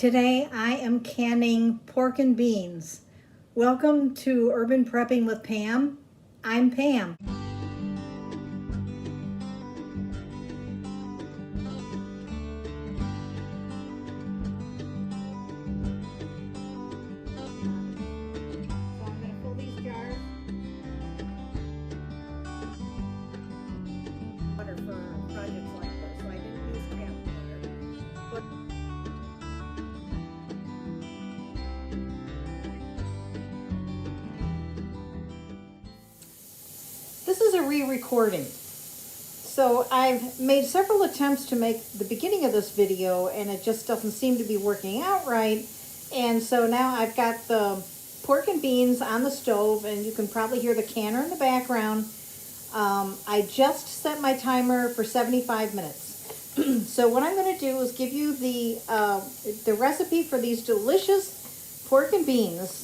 Today I am canning pork and beans. Welcome to Urban Prepping with Pam. I'm Pam. Water for projects like this, so I didn't use tap water. This is a re-recording. So I've made several attempts to make the beginning of this video and it just doesn't seem to be working out right. And so now I've got the pork and beans on the stove and you can probably hear the canner in the background. I just set my timer for 75 minutes. So what I'm going to do is give you the recipe for these delicious pork and beans.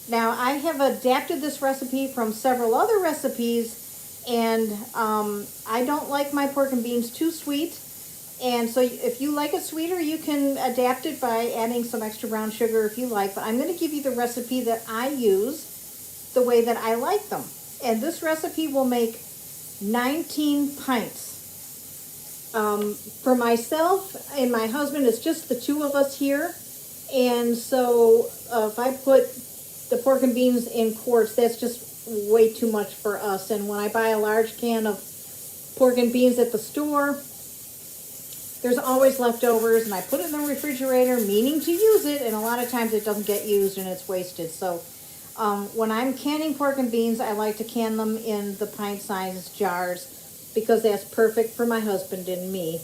Now I have adapted this recipe from several other recipes and I don't like my pork and beans too sweet. And so if you like it sweeter, you can adapt it by adding some extra brown sugar if you like. But I'm going to give you the recipe that I use the way that I like them. And this recipe will make 19 pints. For myself and my husband, it's just the two of us here. And so if I put the pork and beans in quarts, that's just way too much for us. And when I buy a large can of pork and beans at the store, there's always leftovers, and I put it in the refrigerator meaning to use it, and a lot of times it doesn't get used and it's wasted. So when I'm canning pork and beans, I like to can them in the pint-sized jars because that's perfect for my husband and me.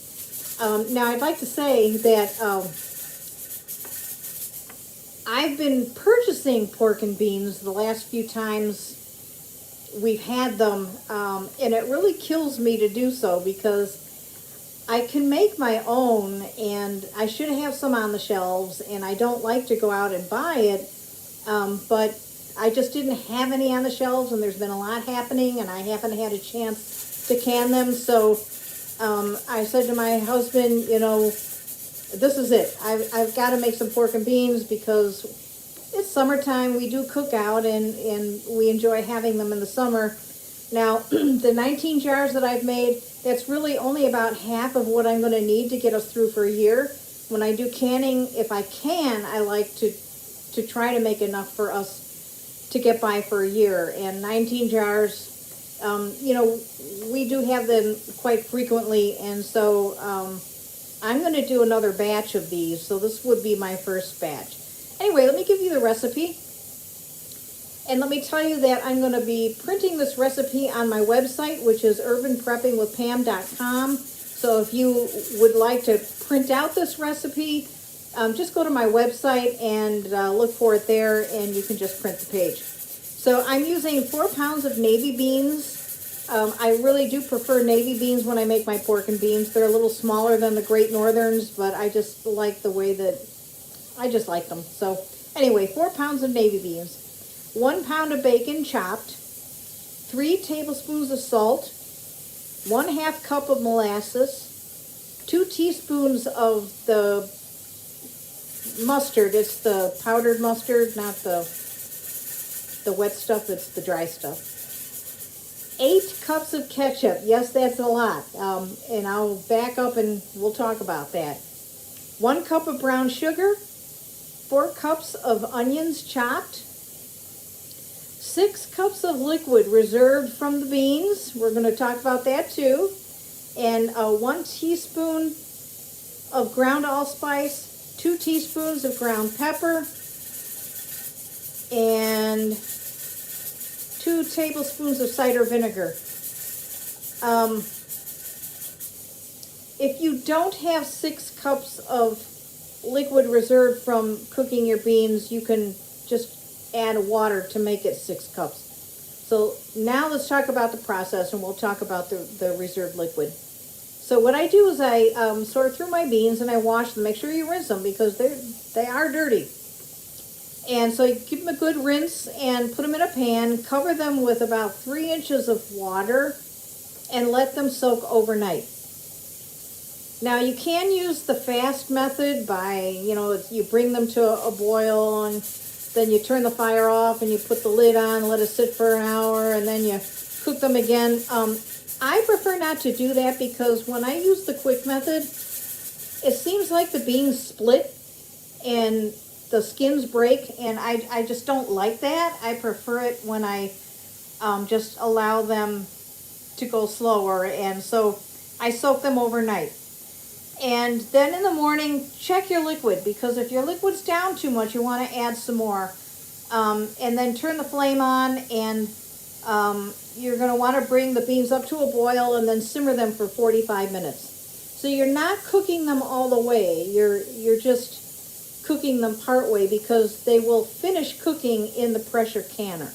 Now I'd like to say that I've been purchasing pork and beans the last few times we've had them, and it really kills me to do so because I can make my own, and I should have some on the shelves, and I don't like to go out and buy it, but I just didn't have any on the shelves, and there's been a lot happening, and I haven't had a chance to can them. So I said to my husband, you know, this is it. I've got to make some pork and beans because it's summertime. We do cook out, and we enjoy having them in the summer. Now, the 19 jars that I've made, that's really only about half of what I'm going to need to get us through for a year. When I do canning, if I can, I like to try to make enough for us to get by for a year. And 19 jars, you know, we do have them quite frequently, and so I'm going to do another batch of these, so this would be my first batch. Anyway, let me give you the recipe. And let me tell you that I'm going to be printing this recipe on my website, which is urbanpreppingwithpam.com. So if you would like to print out this recipe, just go to my website and look for it there, and you can just print the page. So I'm using 4 pounds of navy beans. I really do prefer navy beans when I make my pork and beans. They're a little smaller than the Great Northerns, but I just like the way that, I just like them. So anyway, 4 pounds of navy beans. 1 pound of bacon chopped, 3 tablespoons of salt, 1/2 cup of molasses, 2 teaspoons of the mustard. It's the powdered mustard, not the wet stuff, it's the dry stuff. 8 cups of ketchup. Yes, that's a lot. And I'll back up and we'll talk about that. 1 cup of brown sugar, 4 cups of onions chopped, 6 cups of liquid reserved from the beans. We're going to talk about that too. And 1 teaspoon of ground allspice, 2 teaspoons of ground pepper, and 2 tablespoons of cider vinegar. If you don't have 6 cups of liquid reserved from cooking your beans, you can just add water to make it 6 cups. So now let's talk about the process, and we'll talk about the reserved liquid. So what I do is I sort through my beans and I wash them. Make sure you rinse them because they are dirty. And so you give them a good rinse and put them in a pan. Cover them with about 3 inches of water and let them soak overnight. Now you can use the fast method by, you bring them to a boil and then you turn the fire off and you put the lid on, let it sit for an hour, and then you cook them again. I prefer not to do that because when I use the quick method, it seems like the beans split and the skins break, and I just don't like that. I prefer it when I just allow them to go slower, and so I soak them overnight. And then in the morning, check your liquid, because if your liquid's down too much, you want to add some more. And then turn the flame on, and you're going to want to bring the beans up to a boil and then simmer them for 45 minutes. So you're not cooking them all the way. You're just cooking them part way, because they will finish cooking in the pressure canner.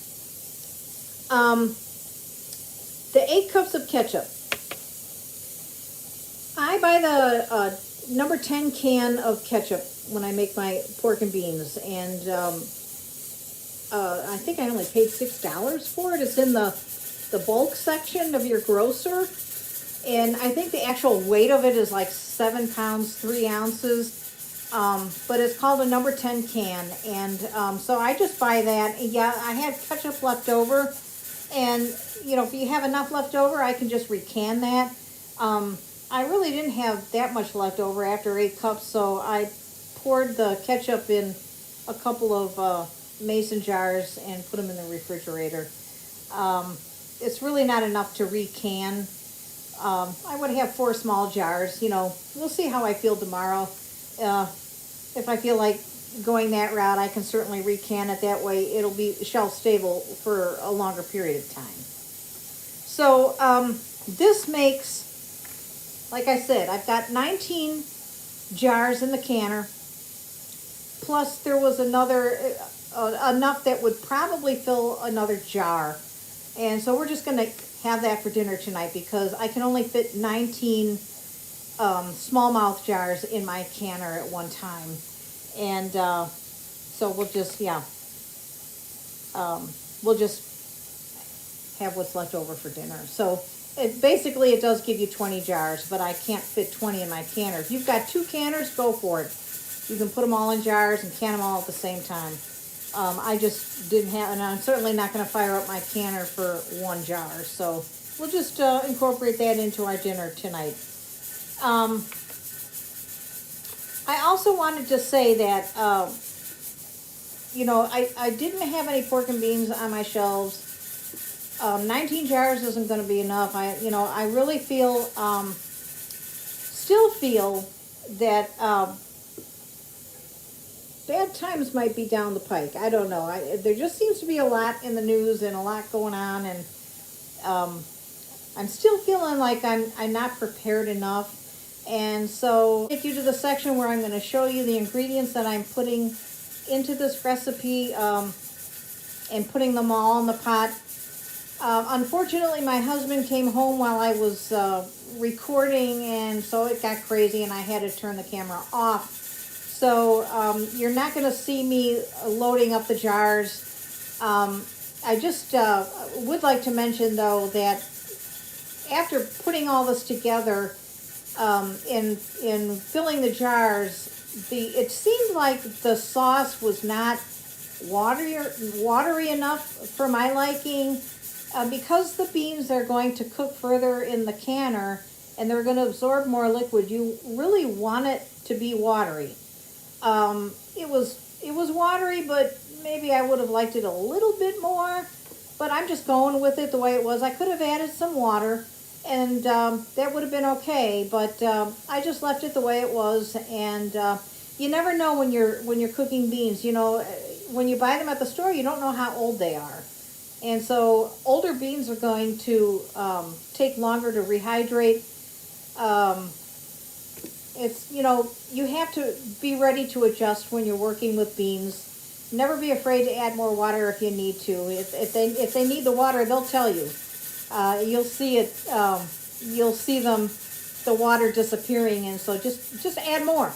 The 8 cups of ketchup. I buy the number 10 can of ketchup when I make my pork and beans, and I think I only paid $6 for it. It's in the bulk section of your grocer, and I think the actual weight of it is like 7 pounds, 3 ounces, but it's called a number 10 can, and so I just buy that. And yeah, I had ketchup left over, and if you have enough left over, I can just recan that. I really didn't have that much left over after 8 cups, so I poured the ketchup in a couple of mason jars and put them in the refrigerator. It's really not enough to recan. I would have 4 small jars. We'll see how I feel tomorrow. If I feel like going that route, I can certainly recan it. That way it'll be shelf stable for a longer period of time. So this makes, like I said, I've got 19 jars in the canner, plus there was another, enough that would probably fill another jar. And so we're just going to have that for dinner tonight, because I can only fit 19 smallmouth jars in my canner at one time. And so we'll just, we'll just have what's left over for dinner. So basically it does give you 20 jars, but I can't fit 20 in my canner. If you've got 2 canners, go for it. You can put them all in jars and can them all at the same time. I just didn't have, and I'm certainly not going to fire up my canner for 1 jar. So we'll just incorporate that into our dinner tonight. I also wanted to say that, I didn't have any pork and beans on my shelves. 19 jars isn't going to be enough. I really still feel that bad times might be down the pike. I don't know. There just seems to be a lot in the news and a lot going on, and I'm still feeling like I'm not prepared enough. And so take you to the section where I'm going to show you the ingredients that I'm putting into this recipe, and putting them all in the pot. Unfortunately, my husband came home while I was recording, and so it got crazy and I had to turn the camera off. So you're not going to see me loading up the jars. I just would like to mention, though, that after putting all this together, in filling the jars, it seemed like the sauce was not watery enough for my liking. Because the beans are going to cook further in the canner and they're going to absorb more liquid, you really want it to be watery. It was watery, but maybe I would have liked it a little bit more, but I'm just going with it the way it was. I could have added some water, and that would have been okay, but I just left it the way it was. And you never know when you're cooking beans. When you buy them at the store, you don't know how old they are. And so older beans are going to take longer to rehydrate. You have to be ready to adjust when you're working with beans. Never be afraid to add more water if you need to. If they need the water, they'll tell you. You'll see it. You'll see the water disappearing, and so just add more.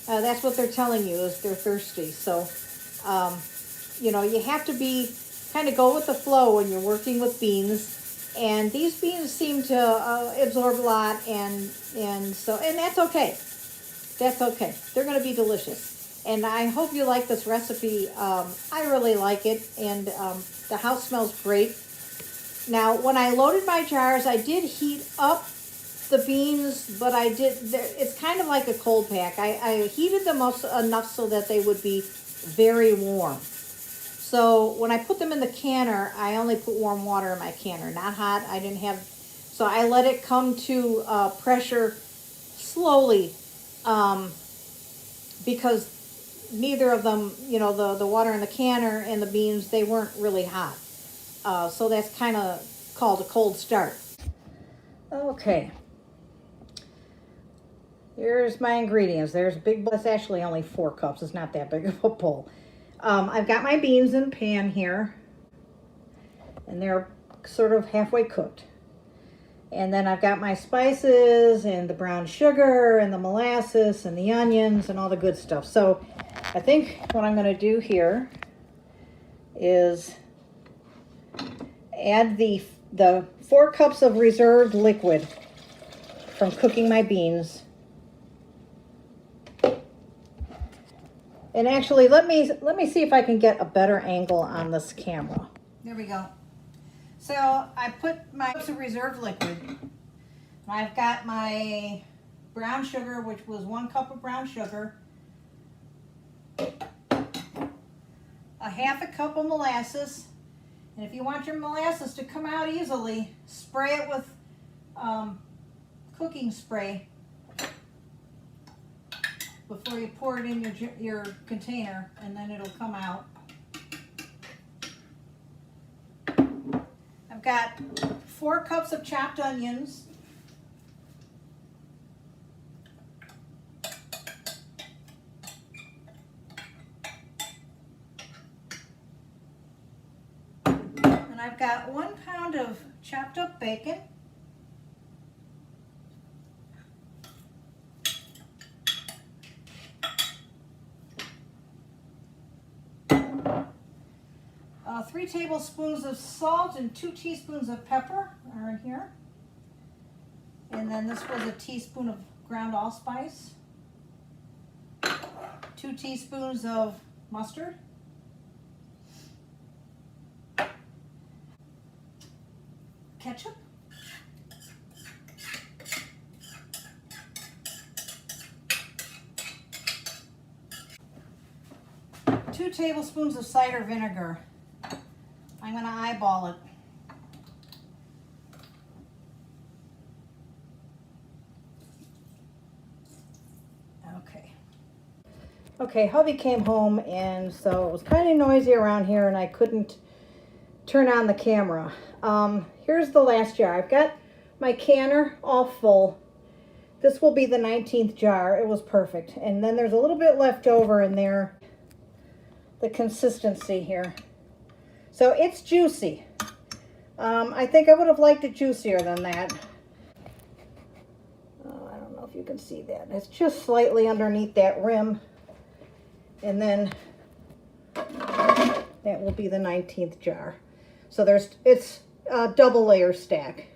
That's what they're telling you, is they're thirsty. So you have to be kind of go with the flow when you're working with beans. And these beans seem to absorb a lot, and that's okay. That's okay. They're going to be delicious. And I hope you like this recipe. I really like it, and the house smells great. Now, when I loaded my jars, I did heat up the beans, but it's kind of like a cold pack. I heated them up enough so that they would be very warm. So when I put them in the canner, I only put warm water in my canner, not hot. So I let it come to pressure slowly, because neither of them, the water in the canner and the beans, they weren't really hot. So that's kind of called a cold start. Okay. Here's my ingredients. There's a big bowl. It's actually only 4 cups. It's not that big of a bowl. I've got my beans in a pan here, and they're sort of halfway cooked. And then I've got my spices and the brown sugar and the molasses and the onions and all the good stuff. So I think what I'm going to do here is add the 4 cups of reserved liquid from cooking my beans. And actually, let me see if I can get a better angle on this camera. There we go. So I put my cups of reserved liquid. I've got my brown sugar, which was 1 cup of brown sugar, a half a cup of molasses, and if you want your molasses to come out easily, spray it with cooking spray before you pour it in your container, and then it'll come out. I've got 4 cups of chopped onions, and I've got 1 pound of chopped up bacon, three tablespoons of salt and 2 teaspoons of pepper are in here. And then this was a teaspoon of ground allspice, 2 teaspoons of mustard, ketchup, two tablespoons of cider vinegar. I'm going to eyeball it. Okay, hubby came home, and so it was kind of noisy around here, and I couldn't turn on the camera. Here's the last jar. I've got my canner all full. This will be the 19th jar. It was perfect. And then there's a little bit left over in there. The consistency here. So it's juicy. I think I would have liked it juicier than that. I don't know if you can see that. It's just slightly underneath that rim. And then that will be the 19th jar. So it's a double layer stack.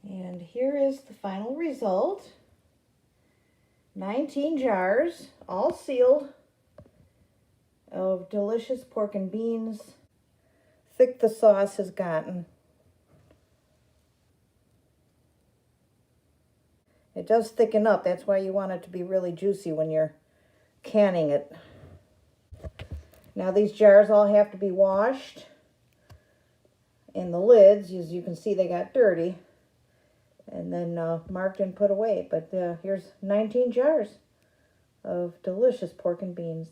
And here is the final result. 19 jars, all sealed, of delicious pork and beans. Thick the sauce has gotten. It does thicken up. That's why you want it to be really juicy when you're canning it. Now these jars all have to be washed. And the lids, as you can see, they got dirty. And then marked and put away. But here's 19 jars of delicious pork and beans.